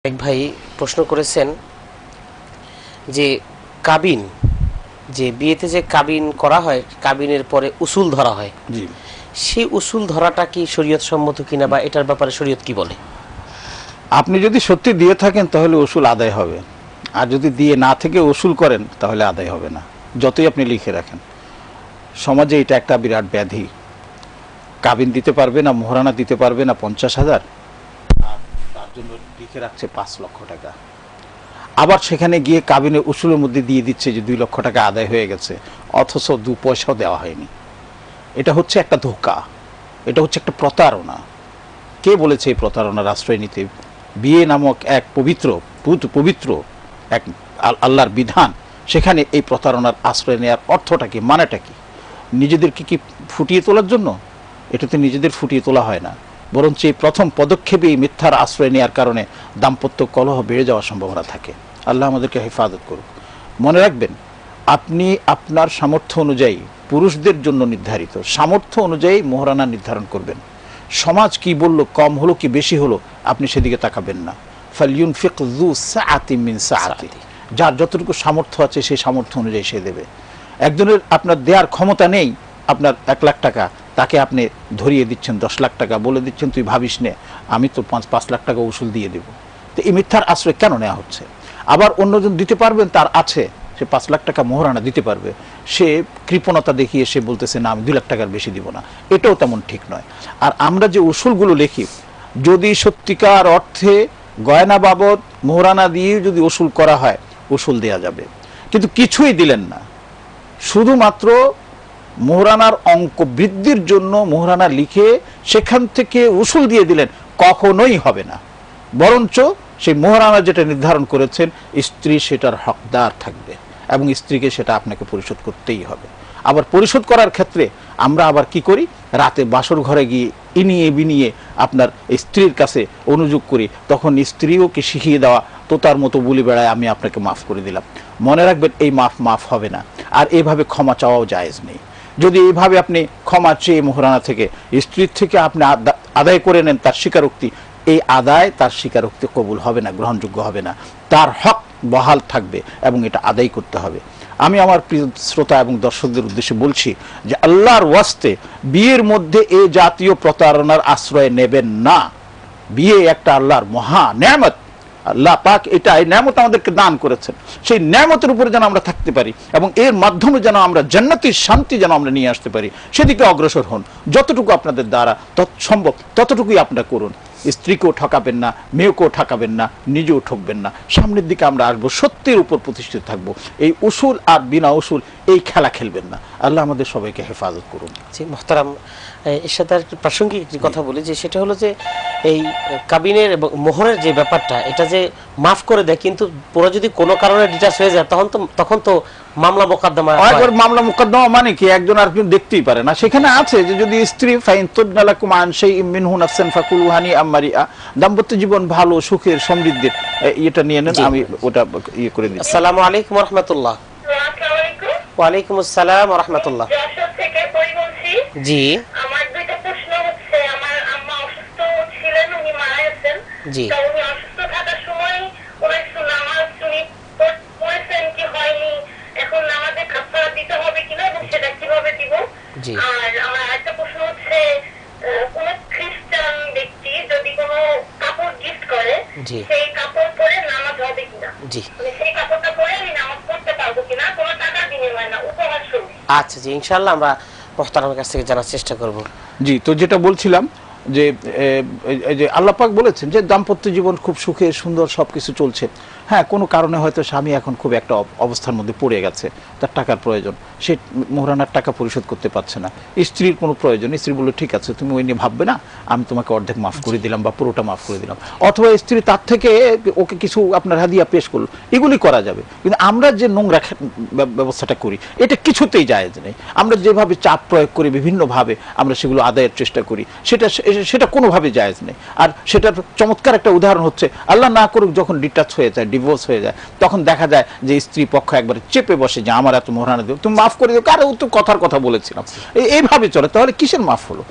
এক ভাই প্রশ্ন করেছেন যে কাবিন যে বিয়েতে যে কাবিন করা হয় কাবিনের পরে উসুল ধরা হয় জি সেই উসুল ধরাটা কি শরীয়ত সম্মত কিনা বা এটার ব্যাপারে শরীয়ত কি বলে? আপনি যদি সত্যি দিয়ে থাকেন তাহলে উসুল আদায় হবে, আর যদি দিয়ে না থেকে উসুল করেন তাহলে আদায় হবে না, যতই আপনি লিখে রাখেন। সমাজে এটা একটা বিরাট ব্যাধি। কাবিন দিতে পারবে না, মোহরানা দিতে পারবে না 50,000, আর তার জন্য লিখে রাখছে 5 লক্ষ টাকা। আবার সেখানে গিয়ে কাবিনের উসুলের মধ্যে দিয়ে দিচ্ছে যে 2 লক্ষ টাকা আদায় হয়ে গেছে, অথচ 2 পয়সাও দেওয়া হয়নি। এটা হচ্ছে একটা ধোঁকা, এটা হচ্ছে একটা প্রতারণা। কে বলেছে এই প্রতারণার আশ্রয় নিতে? বিয়ে নামক এক পবিত্র এক আল্লাহর বিধান, সেখানে এই প্রতারণার আশ্রয় নেওয়ার অর্থটা কি, মানেটা কি? নিজেদেরকে কি ফুটিয়ে তোলার জন্য? এটাতে নিজেদের ফুটিয়ে তোলা হয় না, বরঞ্চ এই প্রথম পদক্ষেপে এই মিথ্যার আশ্রয় নেওয়ার কারণে দাম্পত্য কলহ বেড়ে যাওয়ার সম্ভাবনা থাকে। আল্লাহ আমাদেরকে হেফাজত করুক। মনে রাখবেন, আপনি আপনার সামর্থ্য অনুযায়ী, পুরুষদের জন্য নির্ধারিত সামর্থ্য অনুযায়ী মোহরানা নির্ধারণ করবেন। সমাজ কি বললো, কম হলো কি বেশি হলো, আপনি সেদিকে তাকাবেন না। ফালইউনফিক যু সাআতিন মিন সাআতিহি, যার যতটুকু সামর্থ্য আছে সেই সামর্থ্য অনুযায়ী সে দেবে। একজনের আপনার দেওয়ার ক্ষমতা নেই, আপনার 1 লাখ টাকা, তাকে আপনি ধরিয়ে দিচ্ছেন 10 লাখ টাকা, বলে দিচ্ছেন তুই ভাবিস নে, আমি তো 5 লাখ টাকা উসুল দিয়ে দেব। তো এই মিথ্যার আশ্রয় কেন নেওয়া হচ্ছে? আবার অন্যজন দিতে পারবেন, তার আছে, সে 5 লাখ টাকা মোহরানা দিতে পারবে, সে কৃপণতা দেখিয়ে সে বলতেছে না আমি 2 লাখ টাকার বেশি দিব না। এটাও তেমন ঠিক নয়। আর আমরা যে উসুলগুলো লিখি, যদি সত্যিকার অর্থে গয়না বাবদ মোহরানা দিয়ে যদি উসুল করা হয়, উসুল দেয়া যাবে। কিন্তু কিছুই দিলেন না, শুধুমাত্র মোহরানার অঙ্ক বৃদ্ধির জন্য মোহরানা লিখে সেখান থেকে উসুল দিয়ে দিলেন, কখনোই হবে না। বরঞ্চ সেই মোহরানা যেটা নির্ধারণ করেছেন, স্ত্রী সেটার হকদার থাকবে এবং স্ত্রীকে সেটা আপনাকে পরিশোধ করতেই হবে। আবার পরিশোধ করার ক্ষেত্রে আমরা আবার কি করি, রাতে বাসর ঘরে গিয়ে ইনিয়ে বিনিয়ে আপনার স্ত্রীর কাছে অনুযোগ করি, তখন স্ত্রীও কি শিখিয়ে দেওয়া তো তার মতো বলি বেড়ায় আমি আপনাকে মাফ করে দিলাম। মনে রাখবেন, এই মাফ হবে না। আর এইভাবে ক্ষমা চাওয়াও জায়েজ নেই। যদি এইভাবে আপনি ক্ষমা চেয়ে মোহরানা থেকে স্ত্রীর থেকে আপনি আদায় করে নেন তার স্বীকারোক্তি, এই আদায় তার স্বীকারোক্তি কবুল হবে না, গ্রহণযোগ্য হবে না। তার হক বহাল থাকবে এবং এটা আদায় করতে হবে। আমি আমার প্রিয় শ্রোতা এবং দর্শকদের উদ্দেশ্যে বলছি যে আল্লাহর ওয়াস্তে বিয়ের মধ্যে এই জাতীয় প্রতারণার আশ্রয় নেবেন না। বিয়ে একটা আল্লাহর মহা নেয়ামত। আল্লাহ পাক এটা এই নেয়ামত আমাদেরকে দান করেছেন, সেই নেয়ামতের উপরে যেন আমরা থাকতে পারি এবং এর মাধ্যমে যেন আমরা জান্নাতের শান্তি যেন আমরা নিয়ে আসতে পারি, সেদিকে অগ্রসর হন। যতটুকু আপনাদের দ্বারা সম্ভব ততটুকুই আপনারা করুন। স্ত্রীকেও ঠকাবেন না, মেয়েকেও ঠকাবেন না, নিজেও ঠকবেন না। সামনের দিকে আমরা আসবো, সত্যের উপর প্রতিষ্ঠিত থাকবো। এই উসুল আর বিনা উসুল এই খেলা খেলবেন না। আল্লাহ আমাদের সবাইকে হেফাজত করুন। জি মুহতারাম, এর সাথে আর প্রাসঙ্গিক একটি কথা বলি, যে সেটা হলো যে এই কাবিনের এবং মোহরের যে ব্যাপারটা, এটা যে মাফ করে দেয়, কিন্তু পুরো যদি কোনো কারণে ডিটাচ হয়ে যায় তখন তো মামলা মোকদ্দমা হয়। মামলা মোকদ্দমা মানে কি, একজন আরেকজন দেখতেই পারে না। সেখানে আছে যে যদি স্ত্রী ফাইন তুদনালাকুম আন শাইইন মিনহু নাফসান ফাকুলু হানিআম মারিআ, দাম্পত্য জীবন ভালো, সুখের, সমৃদ্ধির, এটা নিয়ে নেন। আমি ওটা ইয়ে করে দিচ্ছি। আসসালামু আলাইকুম ওয়া রাহমাতুল্লাহ। ওয়া আলাইকুম আসসালাম ওয়া রাহমাতুল্লাহ। জি আমার দুইটা প্রশ্ন হচ্ছে, আমার আম্মা অসুস্থ ছিলেন, উনি মারা গেছেন। জি তো উনি অসুস্থ থাকার সময় ওনার নামাজ উনি পড়েছেন কি হয়নি, এখন নামাজে কাফারা দিতে হবে কিনা এবং সেটা কিভাবে দিব। জি আর আমার আরেকটা প্রশ্ন হচ্ছে, কোন খ্রিস্টান ব্যক্তি যদি কোনো কাপড় গিফট করে, জি সেই কাপড় পরে নামাজ হবে কিনা, জি মানে সেই কাপড়টা পরে আমি নামাজ পড়তে পারবো কিনা, কোনো টাকা বিনিময় না, উপহার স্বরূপ। আচ্ছা জি, ইনশাআল্লাহ আমরা মুহতারামের কাছ থেকে জানার চেষ্টা করব। জি, তো যেটা বলছিলাম যে আল্লাহ পাক বলেছেন যে দাম্পত্য জীবন খুব সুখে সুন্দর সবকিছু চলছে। হ্যাঁ, কোনো কারণে হয়তো স্বামী এখন খুব একটা অবস্থার মধ্যে পড়ে গেছে, তার টাকার প্রয়োজন, সে মোহরানার টাকা পরিশোধ করতে পারছে না। স্ত্রীর কোনো প্রয়োজন, স্ত্রী বললো ঠিক আছে তুমি ওই নিয়ে ভাববে না, আমি তোমাকে অর্ধেক মাফ করে দিলাম বা পুরোটা মাফ করে দিলাম। অথবা স্ত্রী তার থেকে ওকে কিছু আপনার হাদিয়া পেশ করলো, এগুলি করা যাবে। কিন্তু আমরা যে নোংরা ব্যবস্থাটা করি, এটা কিছুতেই জায়েজ নেই। আমরা যেভাবে চাপ প্রয়োগ করি বিভিন্নভাবে, আমরা সেগুলো আদায়ের চেষ্টা করি, সেটা কোনোভাবে জায়েজ নেই। আর সেটার চমৎকার একটা উদাহরণ হচ্ছে, আল্লাহ না করুক যখন ডিটাচ হয়ে যায়, ডিভোর্স হয়ে যায়, তখন দেখা যায় যে স্ত্রী পক্ষ একবারে চেপে বসে যে আমার এত মোহরানা দেব, তুমি মাফ করে দিও, কারো তো কথার কথা বলেছিলাম, এইভাবে চলে, তাহলে কিসের মাফ হলো?